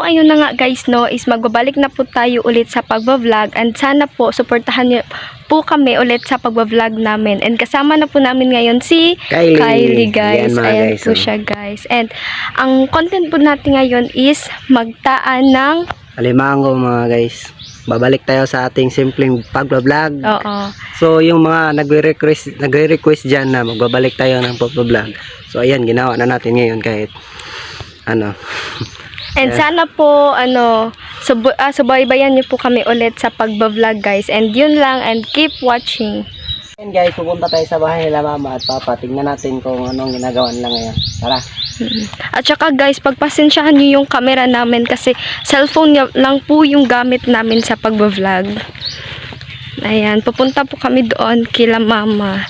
ayun na nga guys, no, is magbabalik na po tayo ulit sa pagbablog, and sana po suportahan niyo po kami ulit sa pagbablog namin. And kasama na po namin ngayon si Kylie guys. Ayan po siya guys. And ang content po natin ngayon is magtaan ng alimango mga guys. Babalik tayo sa ating simpleng pagbablog. Oo. So yung mga nagre-request dyan na magbabalik tayo ng pagbablog. So ayan, ginawa na natin ngayon kahit ano. And sana po, subaybayan niyo po kami ulit sa pagbablog guys. And yun lang, and keep watching. And guys, pupunta tayo sa bahay nila mama at papa. Tingnan natin kung anong ginagawa nila ngayon. Tara. At saka guys, pagpasensyahan niyo yung camera namin kasi cellphone lang po yung gamit namin sa pagbablog. Ayan, pupunta po kami doon kila mama.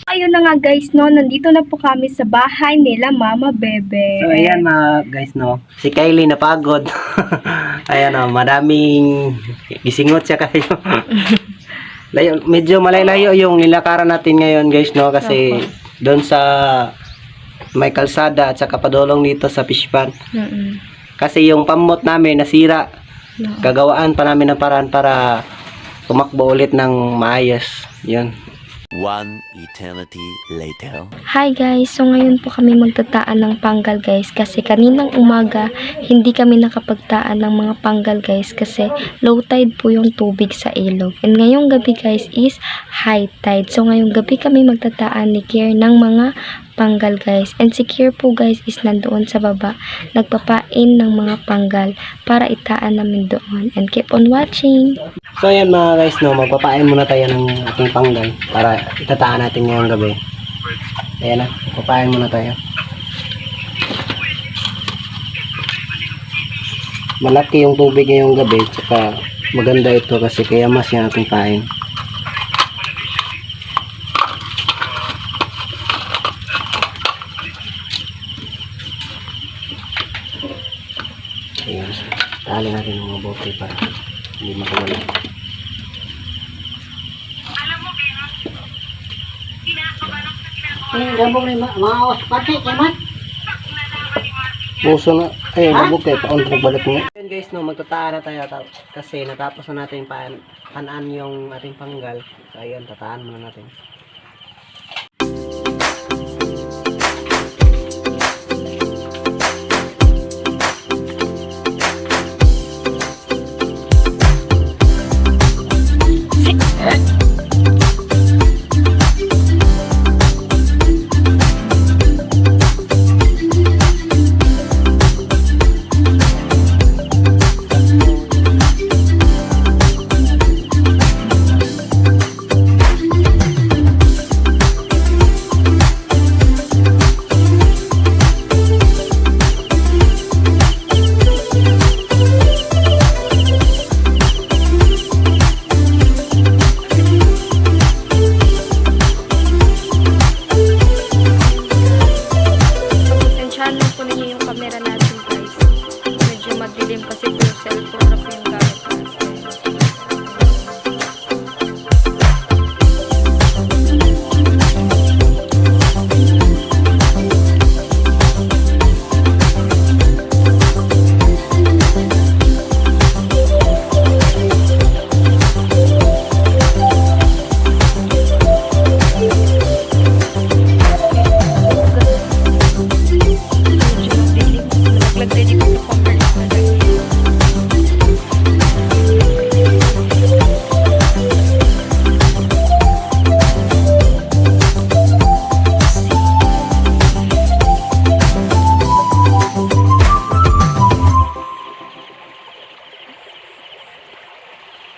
Ayun na nga guys, no, nandito na po kami sa bahay nila Mama Bebe. So ayan mga guys, no, si Kylie napagod. Ayan o, madaming gisingot siya kasi. Medyo malayo yung nilakaran natin ngayon guys, no, kasi doon sa may kalsada at saka padulong dito sa fish pond. Kasi yung pamot namin nasira. Gagawaan pa namin ng paraan para tumakbo ulit ng maayos. Yun. One eternity later. Hi guys, so ngayon po kami magtataan ng panggal guys kasi kaninang umaga hindi kami nakapagtaan ng mga panggal guys kasi low tide po yung tubig sa ilog. And ngayong gabi guys is high tide. So ngayong gabi kami magtataan ni Kier ng mga panggal guys. And si Kier po guys is nandoon sa baba nagpapain ng mga panggal para itaan namin doon. And keep on watching. So ayan mga guys, no, magpapain muna tayo ng ating panggal para itataan natin ngayong gabi. Ayan na, magpapain muna tayo. Malaki yung tubig ngayong gabi, tsaka maganda ito kasi kaya mas yung ating pain. Ayan, tali natin yung mga bote para hindi makawala. Puso na, ay, labog kayo, paunta nagbalik mo. Ayan guys, no, magtataan na tayo kasi natapos na natin panaan yung ating panggal. So ayan, tataan muna natin.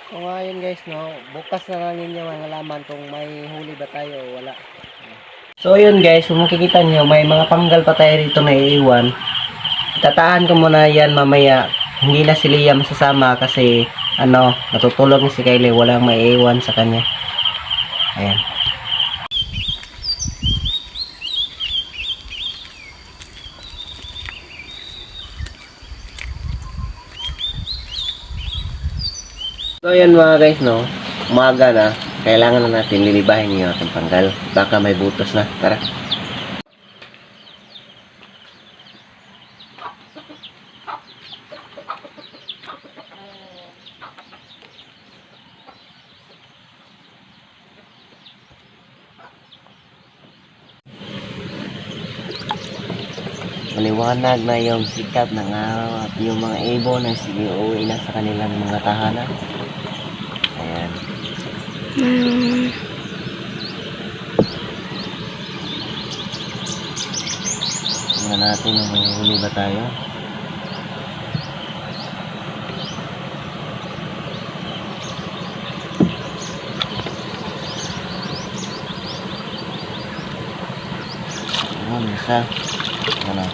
So ngayon guys, no, bukas na lang ninyo malalaman kung may huli ba tayo o wala. So yun guys, kung makikita nyo, may mga panggal pa tayo rito na iiwan. Tataan ko muna yan mamaya. Hindi na si Liam masasama kasi natutulog ni si Kylie, walang maiiwan sa kanya. Ayan. So yan mga guys, no, umaga na, kailangan na natin lilibahin yung ating panggal. Baka may butas na. Tara. maliwanag na yung sikat ng araw at yung mga ibon na sige uwi na sa kanilang mga tahanan. Ayan. Tingnan natin kung may huli ba tayo. Ayan, isa. Ano?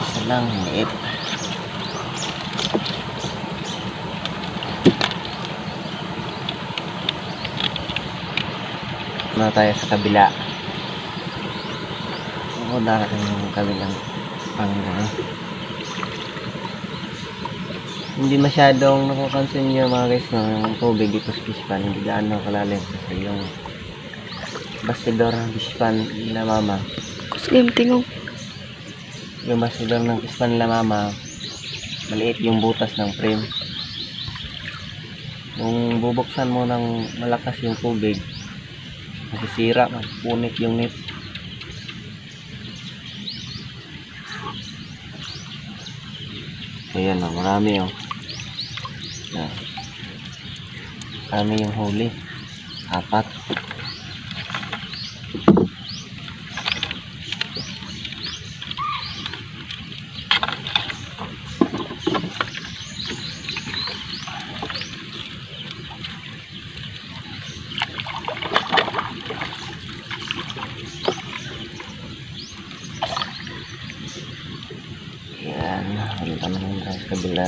Isa lang, liit. Na tayo sa kabila. Oo, darating yung kabilang panggal. Hindi masyadong nakukonsin nyo mga guys, no? Yung tubig dito sa fish pan, hindi gaano kalalim kasi yung bastidor ng fish pan nila mama. Game tingog. Yung bastidor ng fish pan nila mama, maliit yung butas ng frame. Kung bubuksan mo ng malakas yung tubig, masisira, magpunit yung net. Ayan o, marami o. Ayan. Marami yung huli. 4. Ayan, halita naman tayo sa kabila.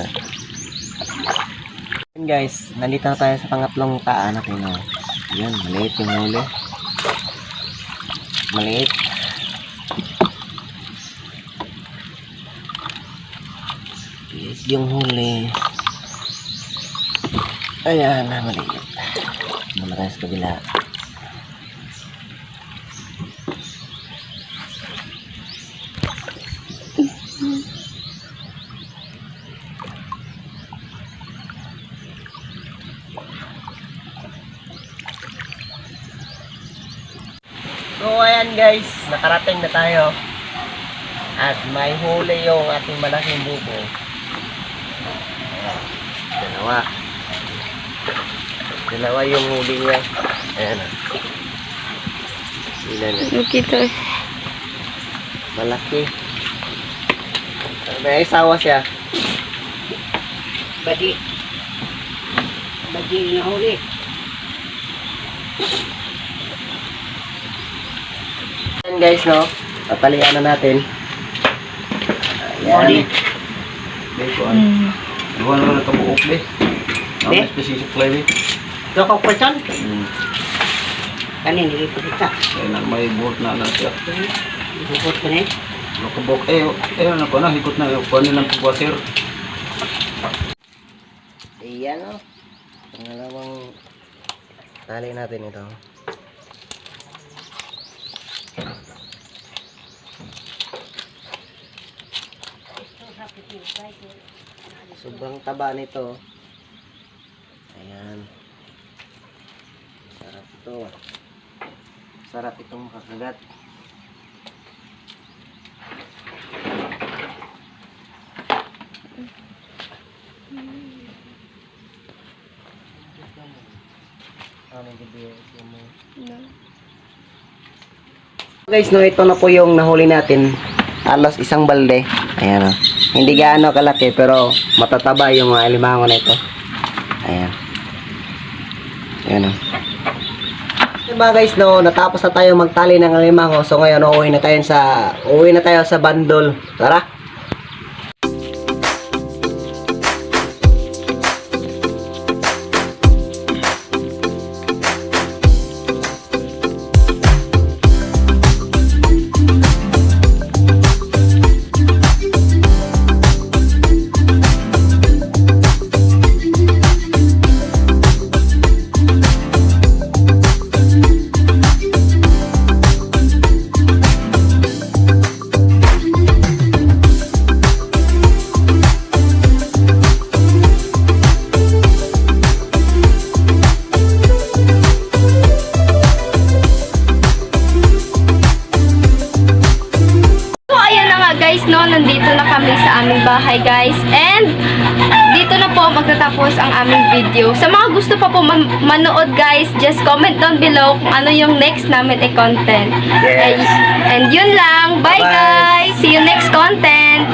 Ayan guys, nandito na tayo sa pangatlong taan natin o. Ayan, maliit yung huli. Maliit. Maliit yung huli. Ayan, maliit. Muna tayo sa kabila. So ayan guys, nakarating na tayo. At may huli yung ating malaking bubo. Ayan, dalawa yung huli niya. Ayan o. Ilan na. Nakita eh. Malaki. May isawa siya. Badi na huli. Ayan guys, no? Tatalian na natin. Huli. Iwan na lang ito buok eh. Ang Eh? specific flavor. Doko person. Kanin dili pa kita. Kaya na may buhok na lang siya. Bukod ko ni. Nakabok ano pa na, hikot na yung panin ng pagwasir. Ayan o. Pangalawang tali natin ito. Sobrang taba nito. Ayan. Sarap ito. Sarap itong makakagat. Guys, no, ito na po yung nahuli natin. Halos isang balde. Ayan o. Hindi gaano kalaki pero matataba yung mga alimango na ito. Ayan. Ayan o. Mga guys, no, natapos na tayo magtali ng alimango. So ngayon, uuwi na tayo sa bandol. Tara. guys, no, nandito na kami sa aming bahay guys. And dito na po magtatapos ang aming video. Sa mga gusto pa po manood guys, just comment down below kung ano yung next namin content. Yes. And yun lang. Bye Bye. guys. See you next content.